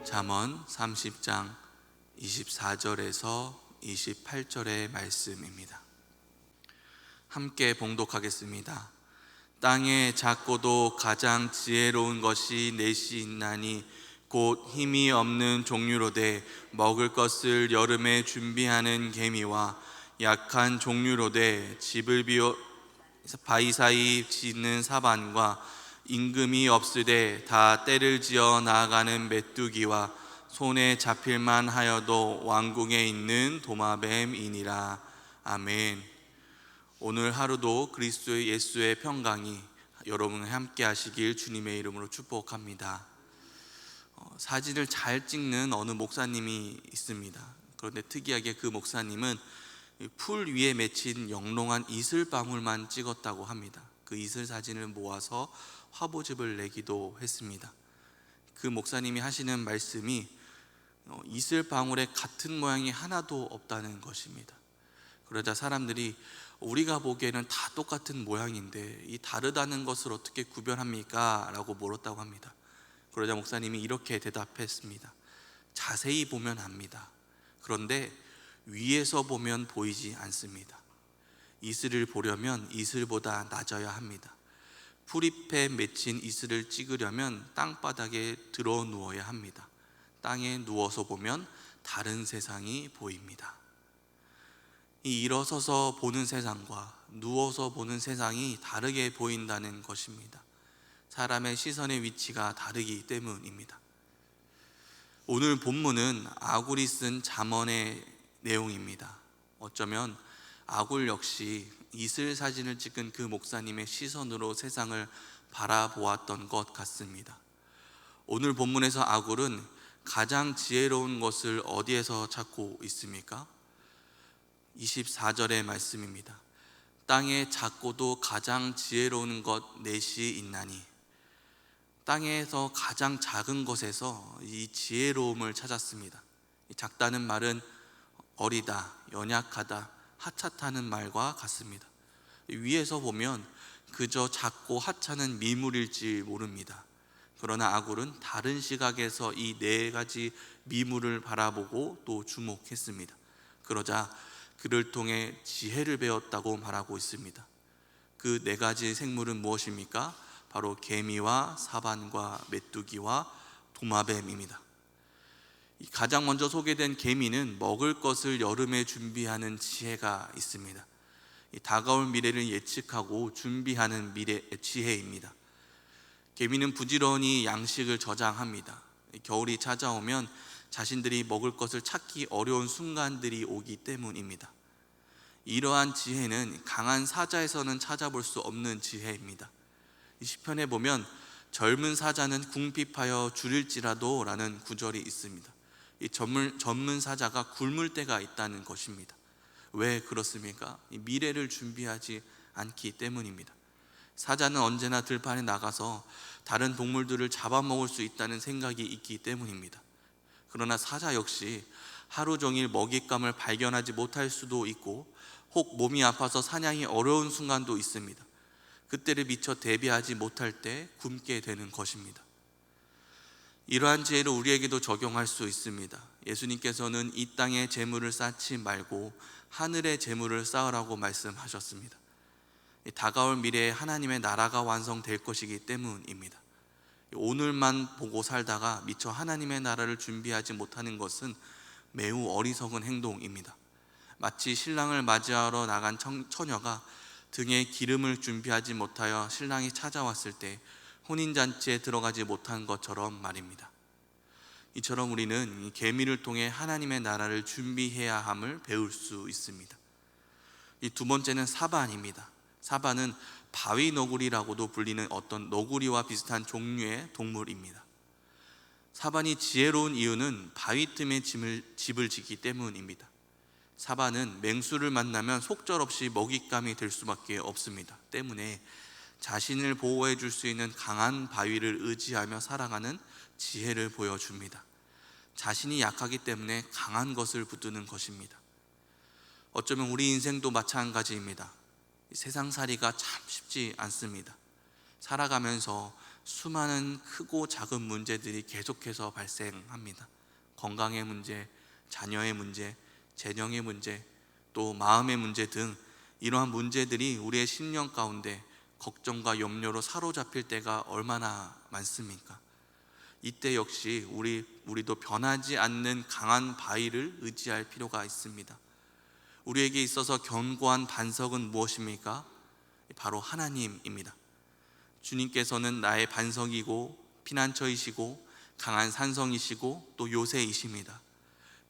잠언 30장 24절에서 28절의 말씀입니다. 함께 봉독하겠습니다. 땅에 작고도 가장 지혜로운 것이 넷이 있나니 곧 힘이 없는 종류로되 먹을 것을 여름에 준비하는 개미와 약한 종류로되 집을 비워 바위 사이 짓는 사반과 임금이 없으되 다 때를 지어 나아가는 메뚜기와 손에 잡힐만 하여도 왕궁에 있는 도마뱀이니라. 아멘. 오늘 하루도 그리스도 예수의 평강이 여러분과 함께 하시길 주님의 이름으로 축복합니다. 사진을 잘 찍는 어느 목사님이 있습니다. 그런데 특이하게 그 목사님은 풀 위에 맺힌 영롱한 이슬방울만 찍었다고 합니다. 그 이슬 사진을 모아서 화보집을 내기도 했습니다. 그 목사님이 하시는 말씀이 이슬방울에 같은 모양이 하나도 없다는 것입니다. 그러자 사람들이 우리가 보기에는 다 똑같은 모양인데 이 다르다는 것을 어떻게 구별합니까? 라고 물었다고 합니다. 그러자 목사님이 이렇게 대답했습니다. 자세히 보면 압니다. 그런데 위에서 보면 보이지 않습니다. 이슬을 보려면 이슬보다 낮아야 합니다. 풀잎에 맺힌 이슬을 찍으려면 땅바닥에 들어 누워야 합니다. 땅에 누워서 보면 다른 세상이 보입니다. 이 일어서서 보는 세상과 누워서 보는 세상이 다르게 보인다는 것입니다. 사람의 시선의 위치가 다르기 때문입니다. 오늘 본문은 아굴이 쓴 잠언의 내용입니다. 어쩌면 아굴 역시 이슬 사진을 찍은 그 목사님의 시선으로 세상을 바라보았던 것 같습니다. 오늘 본문에서 아굴은 가장 지혜로운 것을 어디에서 찾고 있습니까? 24절의 말씀입니다. 땅에 작고도 가장 지혜로운 것 넷이 있나니, 땅에서 가장 작은 것에서 이 지혜로움을 찾았습니다. 작다는 말은 어리다, 연약하다, 하찮다는 말과 같습니다. 위에서 보면 그저 작고 하찮은 미물일지 모릅니다. 그러나 아굴은 다른 시각에서 이 네 가지 미물을 바라보고 또 주목했습니다. 그러자 그를 통해 지혜를 배웠다고 말하고 있습니다. 그 네 가지 생물은 무엇입니까? 바로 개미와 사반과 메뚜기와 도마뱀입니다. 가장 먼저 소개된 개미는 먹을 것을 여름에 준비하는 지혜가 있습니다. 다가올 미래를 예측하고 준비하는 지혜입니다. 개미는 부지런히 양식을 저장합니다. 겨울이 찾아오면 자신들이 먹을 것을 찾기 어려운 순간들이 오기 때문입니다. 이러한 지혜는 강한 사자에서는 찾아볼 수 없는 지혜입니다. 시편에 보면 젊은 사자는 궁핍하여 줄일지라도 라는 구절이 있습니다. 이 젊은 사자가 굶을 때가 있다는 것입니다. 왜 그렇습니까? 미래를 준비하지 않기 때문입니다. 사자는 언제나 들판에 나가서 다른 동물들을 잡아먹을 수 있다는 생각이 있기 때문입니다. 그러나 사자 역시 하루 종일 먹잇감을 발견하지 못할 수도 있고 혹 몸이 아파서 사냥이 어려운 순간도 있습니다. 그때를 미처 대비하지 못할 때 굶게 되는 것입니다. 이러한 지혜를 우리에게도 적용할 수 있습니다. 예수님께서는 이 땅에 재물을 쌓지 말고 하늘의 재물을 쌓으라고 말씀하셨습니다. 다가올 미래에 하나님의 나라가 완성될 것이기 때문입니다. 오늘만 보고 살다가 미처 하나님의 나라를 준비하지 못하는 것은 매우 어리석은 행동입니다. 마치 신랑을 맞이하러 나간 처녀가 등에 기름을 준비하지 못하여 신랑이 찾아왔을 때 혼인잔치에 들어가지 못한 것처럼 말입니다. 이처럼 우리는 개미를 통해 하나님의 나라를 준비해야 함을 배울 수 있습니다. 이 두 번째는 사반입니다. 사반은 바위 너구리라고도 불리는 어떤 너구리와 비슷한 종류의 동물입니다. 사반이 지혜로운 이유는 바위 틈에 집을 짓기 때문입니다. 사반은 맹수를 만나면 속절없이 먹잇감이 될 수밖에 없습니다. 때문에 자신을 보호해 줄 수 있는 강한 바위를 의지하며 살아가는 지혜를 보여줍니다. 자신이 약하기 때문에 강한 것을 붙드는 것입니다. 어쩌면 우리 인생도 마찬가지입니다. 세상살이가 참 쉽지 않습니다. 살아가면서 수많은 크고 작은 문제들이 계속해서 발생합니다. 건강의 문제, 자녀의 문제, 재정의 문제, 또 마음의 문제 등 이러한 문제들이 우리의 심령 가운데 걱정과 염려로 사로잡힐 때가 얼마나 많습니까? 이때 역시 우리도 변하지 않는 강한 바위를 의지할 필요가 있습니다. 우리에게 있어서 견고한 반석은 무엇입니까? 바로 하나님입니다. 주님께서는 나의 반석이고 피난처이시고 강한 산성이시고 또 요새이십니다.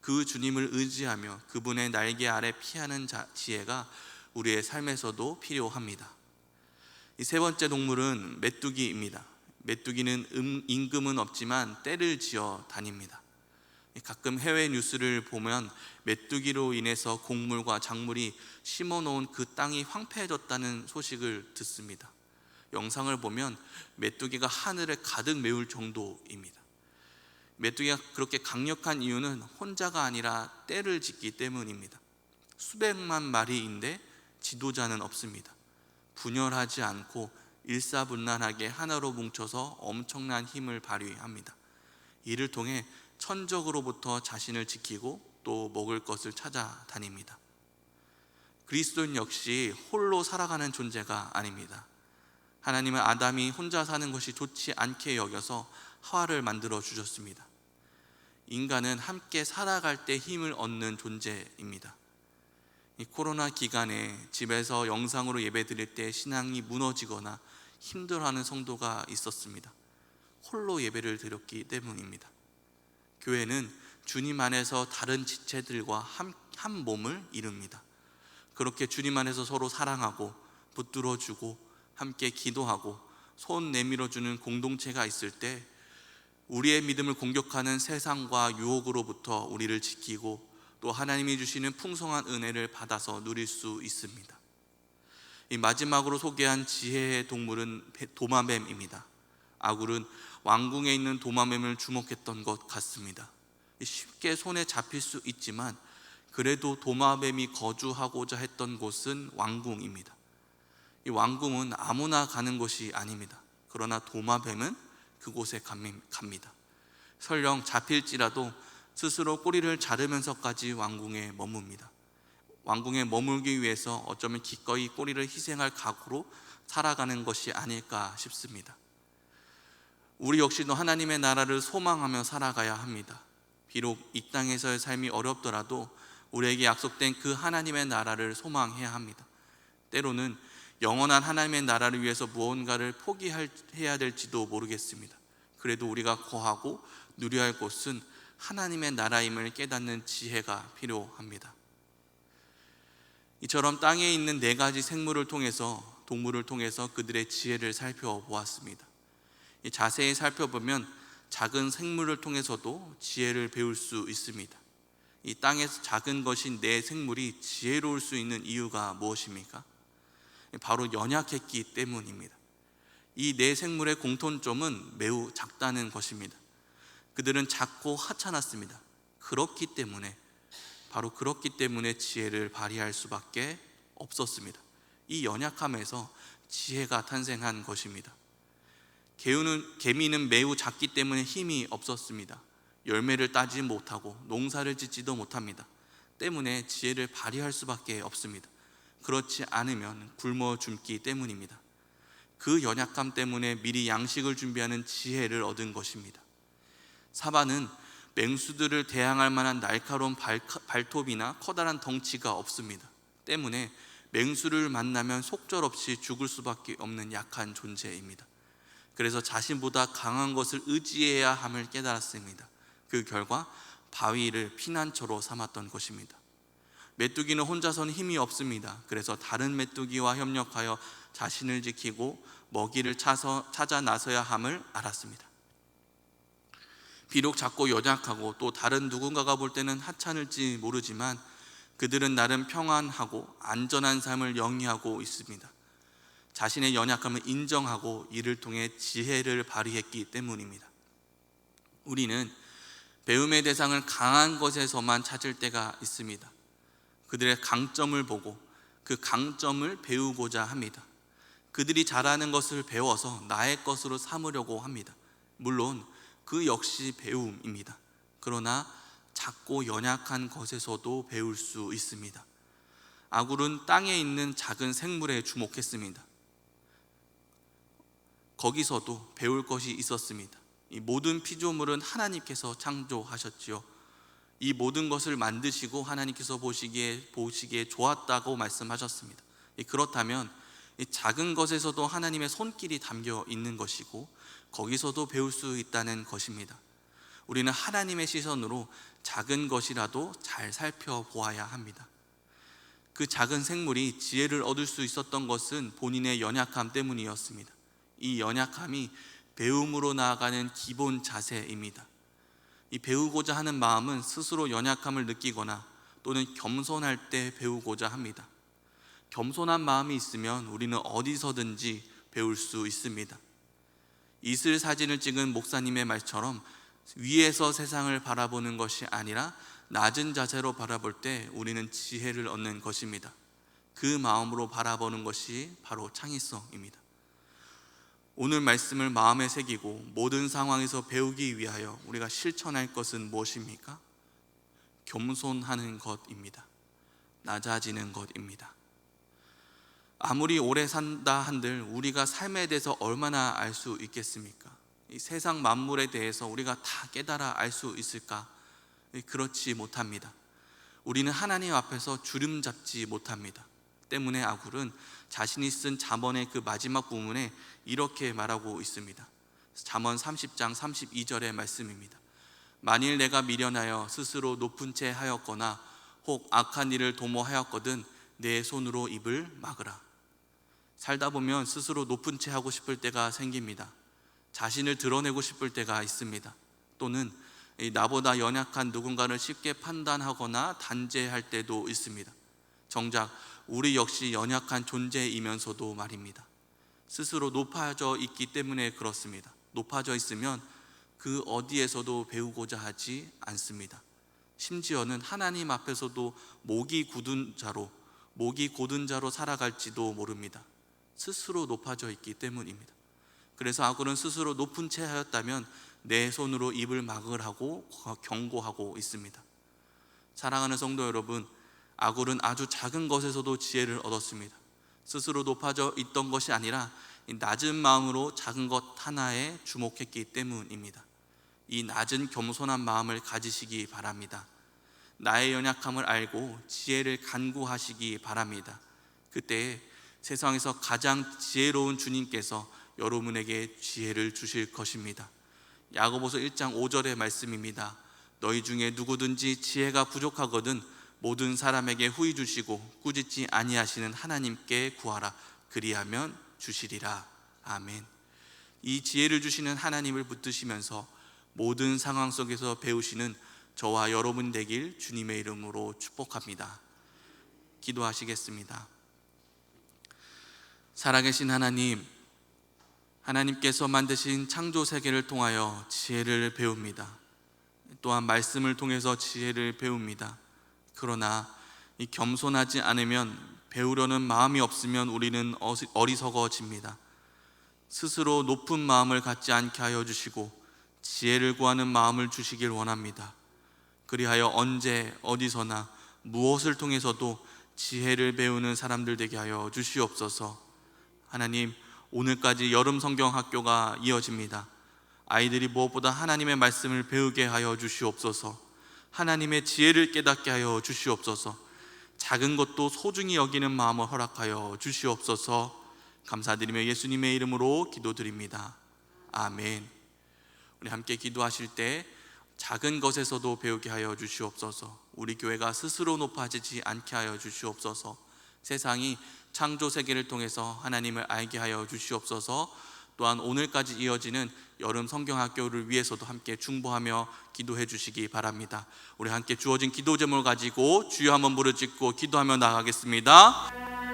그 주님을 의지하며 그분의 날개 아래 피하는 지혜가 우리의 삶에서도 필요합니다. 이 세 번째 동물은 메뚜기입니다. 메뚜기는 임금은 없지만 떼를 지어 다닙니다. 가끔 해외 뉴스를 보면 메뚜기로 인해서 곡물과 작물이 심어놓은 그 땅이 황폐해졌다는 소식을 듣습니다. 영상을 보면 메뚜기가 하늘에 가득 메울 정도입니다. 메뚜기가 그렇게 강력한 이유는 혼자가 아니라 떼를 짓기 때문입니다. 수백만 마리인데 지도자는 없습니다. 분열하지 않고 일사분란하게 하나로 뭉쳐서 엄청난 힘을 발휘합니다. 이를 통해 천적으로부터 자신을 지키고 또 먹을 것을 찾아다닙니다. 그리스도인 역시 홀로 살아가는 존재가 아닙니다. 하나님은 아담이 혼자 사는 것이 좋지 않게 여겨서 하와를 만들어 주셨습니다. 인간은 함께 살아갈 때 힘을 얻는 존재입니다. 이 코로나 기간에 집에서 영상으로 예배 드릴 때 신앙이 무너지거나 힘들어하는 성도가 있었습니다. 홀로 예배를 드렸기 때문입니다. 교회는 주님 안에서 다른 지체들과 한 몸을 이룹니다. 그렇게 주님 안에서 서로 사랑하고 붙들어주고 함께 기도하고 손 내밀어주는 공동체가 있을 때 우리의 믿음을 공격하는 세상과 유혹으로부터 우리를 지키고 또 하나님이 주시는 풍성한 은혜를 받아서 누릴 수 있습니다. 이 마지막으로 소개한 지혜의 동물은 도마뱀입니다. 아굴은 왕궁에 있는 도마뱀을 주목했던 것 같습니다. 쉽게 손에 잡힐 수 있지만 그래도 도마뱀이 거주하고자 했던 곳은 왕궁입니다. 이 왕궁은 아무나 가는 곳이 아닙니다. 그러나 도마뱀은 그곳에 갑니다. 설령 잡힐지라도 스스로 꼬리를 자르면서까지 왕궁에 머뭅니다. 왕궁에 머물기 위해서 어쩌면 기꺼이 꼬리를 희생할 각오로 살아가는 것이 아닐까 싶습니다. 우리 역시도 하나님의 나라를 소망하며 살아가야 합니다. 비록 이 땅에서의 삶이 어렵더라도 우리에게 약속된 그 하나님의 나라를 소망해야 합니다. 때로는 영원한 하나님의 나라를 위해서 무언가를 포기해야 될지도 모르겠습니다. 그래도 우리가 거하고 누려야 할 곳은 하나님의 나라임을 깨닫는 지혜가 필요합니다. 이처럼 땅에 있는 네 가지 동물을 통해서 그들의 지혜를 살펴보았습니다. 자세히 살펴보면 작은 생물을 통해서도 지혜를 배울 수 있습니다. 이 땅에서 작은 것인 네 생물이 지혜로울 수 있는 이유가 무엇입니까? 바로 연약했기 때문입니다. 이 네 생물의 공통점은 매우 작다는 것입니다. 그들은 작고 하찮았습니다. 바로 그렇기 때문에 지혜를 발휘할 수밖에 없었습니다. 이 연약함에서 지혜가 탄생한 것입니다. 개미는 매우 작기 때문에 힘이 없었습니다. 열매를 따지 못하고 농사를 짓지도 못합니다. 때문에 지혜를 발휘할 수밖에 없습니다. 그렇지 않으면 굶어 죽기 때문입니다. 그 연약함 때문에 미리 양식을 준비하는 지혜를 얻은 것입니다. 사바는 맹수들을 대항할 만한 날카로운 발톱이나 커다란 덩치가 없습니다. 때문에 맹수를 만나면 속절없이 죽을 수밖에 없는 약한 존재입니다. 그래서 자신보다 강한 것을 의지해야 함을 깨달았습니다. 그 결과 바위를 피난처로 삼았던 것입니다. 메뚜기는 혼자서는 힘이 없습니다. 그래서 다른 메뚜기와 협력하여 자신을 지키고 먹이를 찾아 나서야 함을 알았습니다. 비록 작고 연약하고 또 다른 누군가가 볼 때는 하찮을지 모르지만 그들은 나름 평안하고 안전한 삶을 영위하고 있습니다. 자신의 연약함을 인정하고 이를 통해 지혜를 발휘했기 때문입니다. 우리는 배움의 대상을 강한 것에서만 찾을 때가 있습니다. 그들의 강점을 보고 그 강점을 배우고자 합니다. 그들이 잘하는 것을 배워서 나의 것으로 삼으려고 합니다. 물론 그 역시 배움입니다. 그러나 작고 연약한 것에서도 배울 수 있습니다. 아굴은 땅에 있는 작은 생물에 주목했습니다. 거기서도 배울 것이 있었습니다. 이 모든 피조물은 하나님께서 창조하셨지요. 이 모든 것을 만드시고 하나님께서 보시기에 좋았다고 말씀하셨습니다. 그렇다면 이 작은 것에서도 하나님의 손길이 담겨 있는 것이고 거기서도 배울 수 있다는 것입니다. 우리는 하나님의 시선으로 작은 것이라도 잘 살펴보아야 합니다. 그 작은 생물이 지혜를 얻을 수 있었던 것은 본인의 연약함 때문이었습니다. 이 연약함이 배움으로 나아가는 기본 자세입니다. 이 배우고자 하는 마음은 스스로 연약함을 느끼거나 또는 겸손할 때 배우고자 합니다. 겸손한 마음이 있으면 우리는 어디서든지 배울 수 있습니다. 이슬 사진을 찍은 목사님의 말처럼 위에서 세상을 바라보는 것이 아니라 낮은 자세로 바라볼 때 우리는 지혜를 얻는 것입니다. 그 마음으로 바라보는 것이 바로 창의성입니다. 오늘 말씀을 마음에 새기고 모든 상황에서 배우기 위하여 우리가 실천할 것은 무엇입니까? 겸손하는 것입니다. 낮아지는 것입니다. 아무리 오래 산다 한들 우리가 삶에 대해서 얼마나 알 수 있겠습니까? 이 세상 만물에 대해서 우리가 다 깨달아 알 수 있을까? 그렇지 못합니다. 우리는 하나님 앞에서 주름 잡지 못합니다. 때문에 아굴은 자신이 쓴 잠언의 그 마지막 부분에 이렇게 말하고 있습니다. 잠언 30장 32절의 말씀입니다. 만일 내가 미련하여 스스로 높은 채 하였거나 혹 악한 일을 도모하였거든 내 손으로 입을 막으라. 살다 보면 스스로 높은 채 하고 싶을 때가 생깁니다. 자신을 드러내고 싶을 때가 있습니다. 또는 나보다 연약한 누군가를 쉽게 판단하거나 단죄할 때도 있습니다. 정작 우리 역시 연약한 존재이면서도 말입니다. 스스로 높아져 있기 때문에 그렇습니다. 높아져 있으면 그 어디에서도 배우고자 하지 않습니다. 심지어는 하나님 앞에서도 목이 굳은 자로 살아갈지도 모릅니다. 스스로 높아져 있기 때문입니다. 그래서 아굴은 스스로 높은 채 하였다면 내 손으로 입을 막으라고 경고하고 있습니다. 사랑하는 성도 여러분, 아굴은 아주 작은 것에서도 지혜를 얻었습니다. 스스로 높아져 있던 것이 아니라 낮은 마음으로 작은 것 하나에 주목했기 때문입니다. 이 낮은 겸손한 마음을 가지시기 바랍니다. 나의 연약함을 알고 지혜를 간구하시기 바랍니다. 그때 세상에서 가장 지혜로운 주님께서 여러분에게 지혜를 주실 것입니다. 야고보서 1장 5절의 말씀입니다. 너희 중에 누구든지 지혜가 부족하거든 모든 사람에게 후히 주시고 꾸짖지 아니하시는 하나님께 구하라. 그리하면 주시리라. 아멘. 이 지혜를 주시는 하나님을 붙드시면서 모든 상황 속에서 배우시는 저와 여러분 되길 주님의 이름으로 축복합니다. 기도하시겠습니다. 살아계신 하나님, 하나님께서 만드신 창조 세계를 통하여 지혜를 배웁니다. 또한 말씀을 통해서 지혜를 배웁니다. 그러나 이 겸손하지 않으면, 배우려는 마음이 없으면 우리는 어리석어집니다. 스스로 높은 마음을 갖지 않게 하여 주시고 지혜를 구하는 마음을 주시길 원합니다. 그리하여 언제 어디서나 무엇을 통해서도 지혜를 배우는 사람들 되게 하여 주시옵소서. 하나님, 오늘까지 여름 성경 학교가 이어집니다. 아이들이 무엇보다 하나님의 말씀을 배우게 하여 주시옵소서. 하나님의 지혜를 깨닫게 하여 주시옵소서. 작은 것도 소중히 여기는 마음을 허락하여 주시옵소서. 감사드리며 예수님의 이름으로 기도드립니다. 아멘. 우리 함께 기도하실 때 작은 것에서도 배우게 하여 주시옵소서. 우리 교회가 스스로 높아지지 않게 하여 주시옵소서. 세상이 창조 세계를 통해서 하나님을 알게 하여 주시옵소서. 또한 오늘까지 이어지는 여름 성경학교를 위해서도 함께 중보하며 기도해 주시기 바랍니다. 우리 함께 주어진 기도 제목을 가지고 주여 한번 부르짖고 기도하며 나가겠습니다.